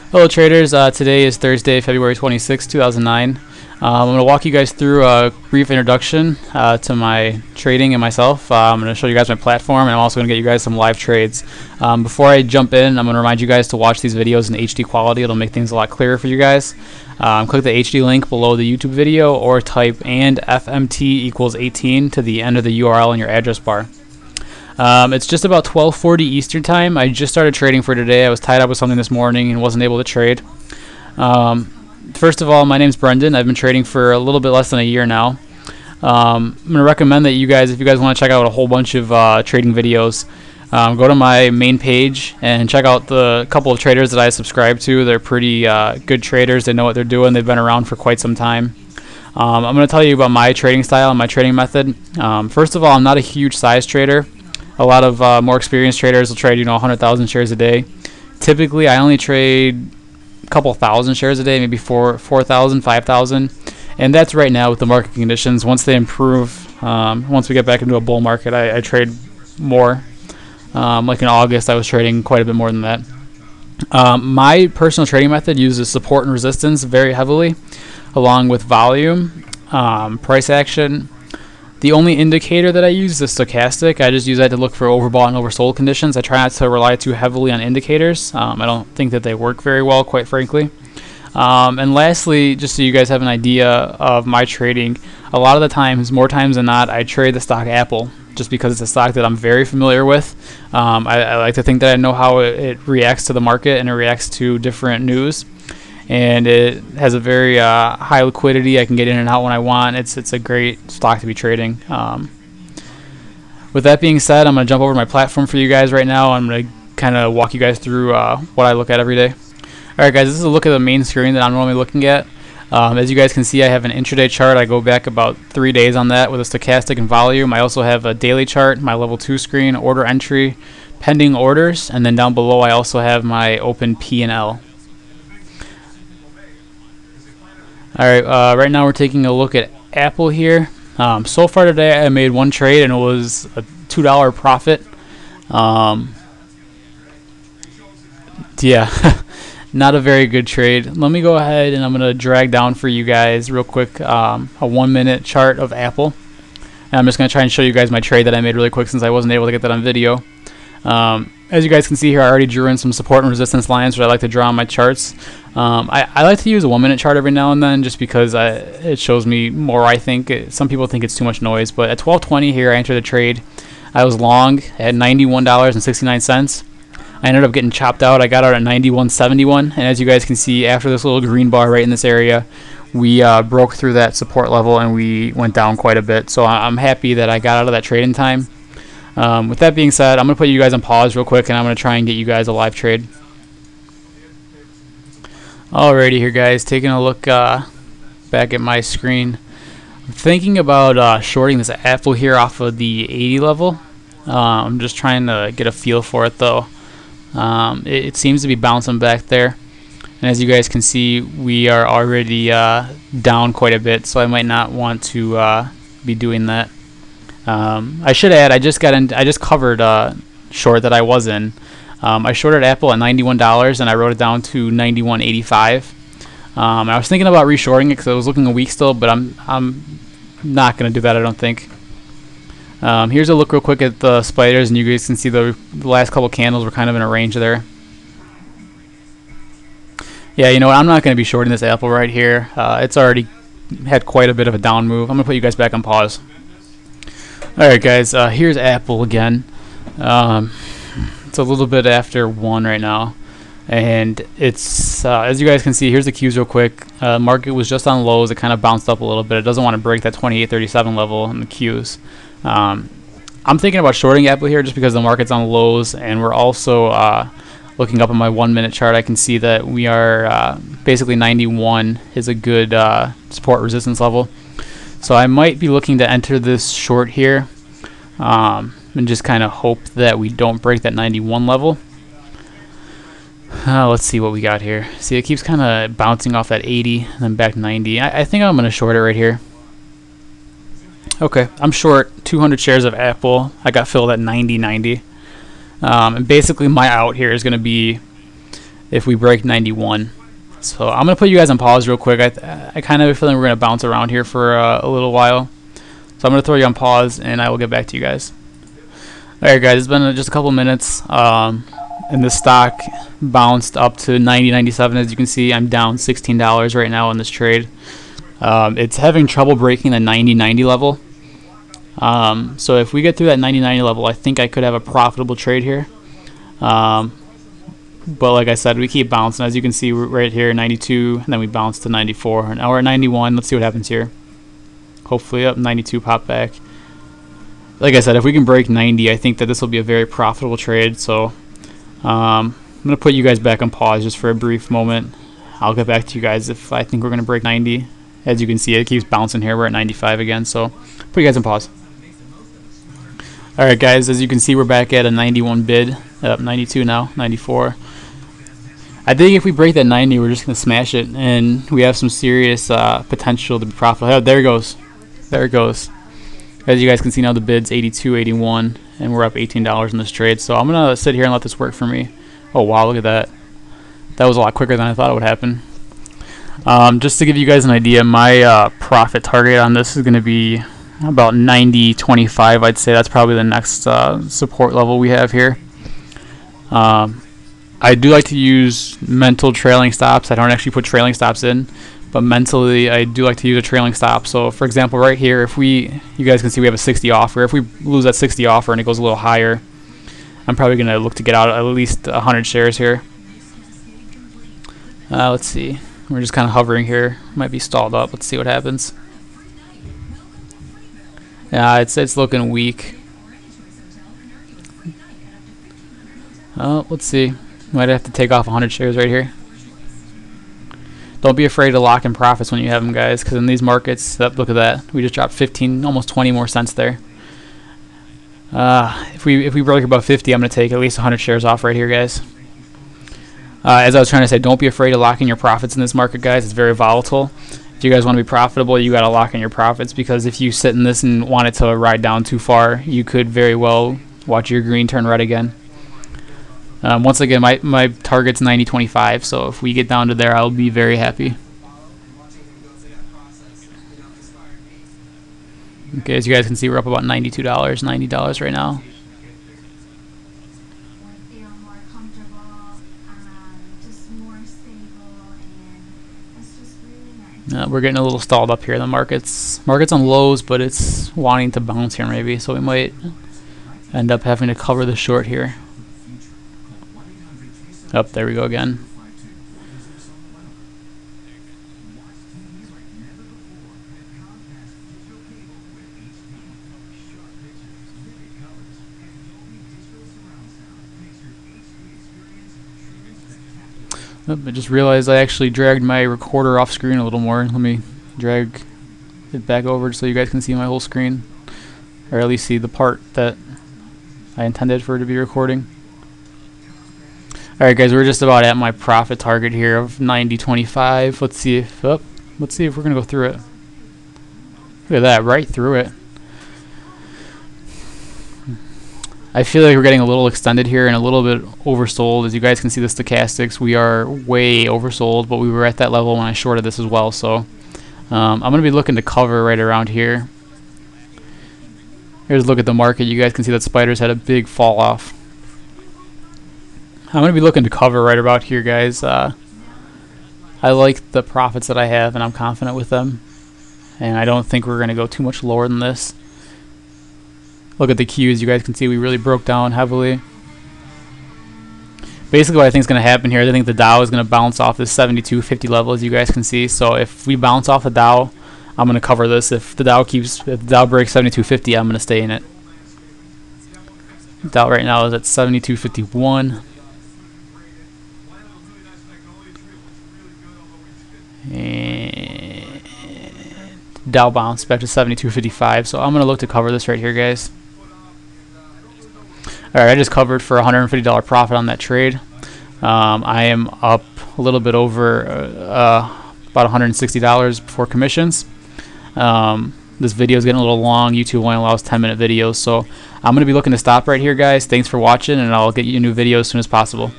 Hello traders, today is Thursday, February 26, 2009. I'm going to walk you guys through a brief introduction to my trading and myself. I'm going to show you guys my platform, and I'm also going to get you guys some live trades. Before I jump in, I'm going to remind you guys to watch these videos in HD quality. It'll make things a lot clearer for you guys. Click the HD link below the YouTube video or type and FMT equals 18 to the end of the URL in your address bar. It's just about 12:40 Eastern time. I just started trading for today. I was tied up with something this morning and wasn't able to trade. First of all, my name's Brendan. I've been trading for a little bit less than a year now. I'm going to recommend that you guys, if you guys want to check out a whole bunch of trading videos, go to my main page and check out the couple of traders that I subscribe to. They're pretty good traders. They know what they're doing. They've been around for quite some time. I'm going to tell you about my trading style and my trading method. First of all, I'm not a huge size trader. A lot of more experienced traders will trade, 100,000 shares a day. Typically, I only trade a couple thousand shares a day, maybe 4,000, 5,000. And that's right now with the market conditions. Once they improve, once we get back into a bull market, I trade more. Like in August, I was trading quite a bit more than that. My personal trading method uses support and resistance very heavily, along with volume, price action. The only indicator that I use is the stochastic. I just use that to look for overbought and oversold conditions. I try not to rely too heavily on indicators. I don't think that they work very well, quite frankly. And lastly, just so you guys have an idea of my trading, a lot of the times, more times than not, I trade the stock Apple just because it's a stock that I'm very familiar with. I like to think that I know how it reacts to the market and it reacts to different news. And it has a very high liquidity. I can get in and out when I want. It's a great stock to be trading. With that being said, I'm going to jump over to my platform for you guys right now. I'm going to kind of walk you guys through what I look at every day. Alright guys, this is a look at the main screen that I'm normally looking at. As you guys can see, I have an intraday chart. I go back about 3 days on that with a stochastic and volume. I also have a daily chart, my level 2 screen, order entry, pending orders, and then down below I also have my open P&L. Alright, right now we're taking a look at Apple here. So far today I made one trade and it was a $2 profit. Yeah, not a very good trade. Let me go ahead and I'm going to drag down for you guys real quick a 1 minute chart of Apple. And I'm just going to try and show you guys my trade that I made really quick since I wasn't able to get that on video. As you guys can see here, I already drew in some support and resistance lines, which I like to draw on my charts. I like to use a 1 minute chart every now and then just because it shows me more, I think. Some people think it's too much noise, but at 12:20 here, I entered the trade. I was long at $91.69. I ended up getting chopped out. I got out at $91.71, and as you guys can see, after this little green bar right in this area, we broke through that support level and we went down quite a bit. So I'm happy that I got out of that trade in time. With that being said, I'm going to put you guys on pause real quick and I'm going to try and get you guys a live trade. Alrighty here guys, taking a look back at my screen. I'm thinking about shorting this Apple here off of the 80 level. I'm just trying to get a feel for it though. It seems to be bouncing back there. And as you guys can see, we are already down quite a bit, so I might not want to be doing that. I should add, I just covered short that I was in. I shorted Apple at $91 and I wrote it down to $91.85. I was thinking about reshorting it because I was looking a week still, but I'm not gonna do that, I don't think. Here's a look real quick at the spiders, and you guys can see the last couple candles were kind of in a range there. Yeah, you know what? I'm not gonna be shorting this Apple right here. It's already had quite a bit of a down move. I'm gonna put you guys back on pause. Alright guys, here's Apple again. It's a little bit after 1 right now, and it's as you guys can see, here's the Qs real quick. Market was just on lows. It kind of bounced up a little bit. It doesn't want to break that 28.37 level in the Qs. I'm thinking about shorting Apple here just because the market's on lows, and we're also looking up on my 1 minute chart. I can see that we are basically 91 is a good support resistance level. So I might be looking to enter this short here and just kind of hope that we don't break that 91 level. Let's see what we got here. See, it keeps kind of bouncing off that 80 and then back 90. I think I'm going to short it right here. Okay, I'm short 200 shares of Apple. I got filled at 90.90. And basically my out here is going to be if we break 91. So I'm gonna put you guys on pause real quick. I kind of have a feeling we're gonna bounce around here for a little while. So I'm gonna throw you on pause, and I will get back to you guys. All right, guys, it's been just a couple minutes, and the stock bounced up to 90.97. As you can see, I'm down $16 right now in this trade. It's having trouble breaking the 90.90 level. So if we get through that 90.90 level, I think I could have a profitable trade here. But like I said, we keep bouncing. As you can see right here, 92, and then we bounce to 94. Now we're at 91. Let's see what happens here. Hopefully up 92 pop back. Like I said, if we can break 90, I think that this will be a very profitable trade. So I'm going to put you guys back on pause just for a brief moment. I'll get back to you guys if I think we're going to break 90. As you can see, it keeps bouncing here. We're at 95 again. So put you guys on pause. Alright guys, as you can see, we're back at a 91 bid. Up 92 now, 94. I think if we break that 90, we're just going to smash it, and we have some serious potential to be profitable. Oh, there it goes. There it goes. As you guys can see now, the bid's 82, 81, and we're up $18 in this trade. So I'm going to sit here and let this work for me. Oh, wow, look at that. That was a lot quicker than I thought it would happen. Just to give you guys an idea, my profit target on this is going to be about 90.25. I'd say that's probably the next support level we have here. I do like to use mental trailing stops. I don't actually put trailing stops in, but mentally I do like to use a trailing stop. So for example, right here, if you guys can see we have a 60 offer. If we lose that 60 offer and it goes a little higher, I'm probably going to look to get out at least 100 shares here. Let's see. We're just kind of hovering here. Might be stalled up. Let's see what happens. Yeah, it's looking weak. Oh, let's see. Might have to take off 100 shares right here. Don't be afraid to lock in profits when you have them, guys, because in these markets, look at that. We just dropped 15, almost 20 more cents there. If we break above 50, I'm going to take at least 100 shares off right here, guys. As I was trying to say, don't be afraid to lock in your profits in this market, guys. It's very volatile. If you guys want to be profitable, you got to lock in your profits, because if you sit in this and want it to ride down too far, you could very well watch your green turn red again. Once again, my target's 90.25, so if we get down to there, I'll be very happy. Okay, as you guys can see, we're up about $92, $90 right now. We're getting a little stalled up here in the markets. Market's on lows, but it's wanting to bounce here maybe, so we might end up having to cover the short here. Up, there we go again. I just realized I actually dragged my recorder off screen a little more. Let me drag it back over so you guys can see my whole screen, or at least see the part that I intended for it to be recording. Alright guys, we're just about at my profit target here of 90.25. Let's see if we're gonna go through it. Look at that, right through it. I feel like we're getting a little extended here and a little bit oversold. As you guys can see the stochastics, we are way oversold, but we were at that level when I shorted this as well. So I'm gonna be looking to cover right around here. Here's a look at the market. You guys can see that spiders had a big fall off. I'm going to be looking to cover right about here, guys. I like the profits that I have, and I'm confident with them. And I don't think we're going to go too much lower than this. Look at the Qs. You guys can see we really broke down heavily. Basically, what I think is going to happen here is I think the Dow is going to bounce off this 72.50 level, as you guys can see. So if we bounce off the Dow, I'm going to cover this. If the Dow breaks 72.50, I'm going to stay in it. Dow right now is at 72.51. And Dow bounced back to 72.55, so I'm going to look to cover this right here, guys. Alright, I just covered for $150 profit on that trade. I am up a little bit over about $160 before commissions. This video is getting a little long. YouTube only allows 10-minute videos, so I'm going to be looking to stop right here, guys. Thanks for watching, and I'll get you new videos as soon as possible.